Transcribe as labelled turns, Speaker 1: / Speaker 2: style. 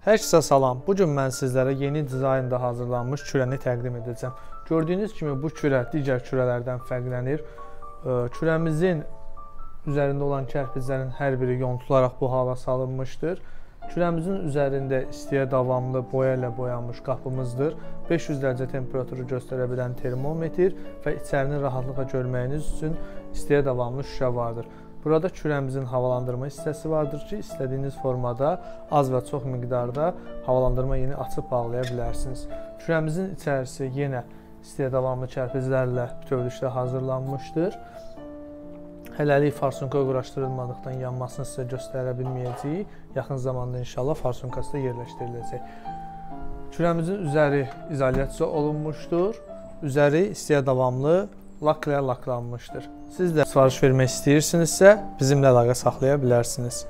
Speaker 1: Hər kəsə salam. Bu gün mən sizlərə yeni dizaynda hazırlanmış kürəni təqdim edəcəm. Gördüyünüz kimi bu kürə digər kürələrdən fərqlənir. Kürəmizin üzərində olan kərpiclərin hər biri yontularaq bu hala salınmışdır. Kürəmizin üzərində istiyə davamlı boya ilə boyanmış qapımızdır. 500 dərəcə temperaturu göstərə bilən termometr və içərini rahatlıqla görməyiniz üçün istiyə davamlı şüşə vardır. Burada kürəmizin havalandırma hissəsi vardır ki, istədiyiniz formada az və çox miqdarda havalandırma yeni açıb bağlaya bilərsiniz. Kürəmizin içərisi yenə istiyə davamlı kərpiclərlə bütövlükdə hazırlanmışdır. Hələlik farsunka quraşdırılmadıqdan yanmasını sizə göstərə bilməyəcəyik. Yaxın zamanda inşallah farsunkası da yerləşdiriləcək. Kürəmizin üzəri izolyasiya olunmuşdur. Üzəri istiyə davamlı lak ilə laklanmışdır. Siz də sifariş vermək istəyirsinizsə bizimlə əlaqə saxlaya bilərsiniz.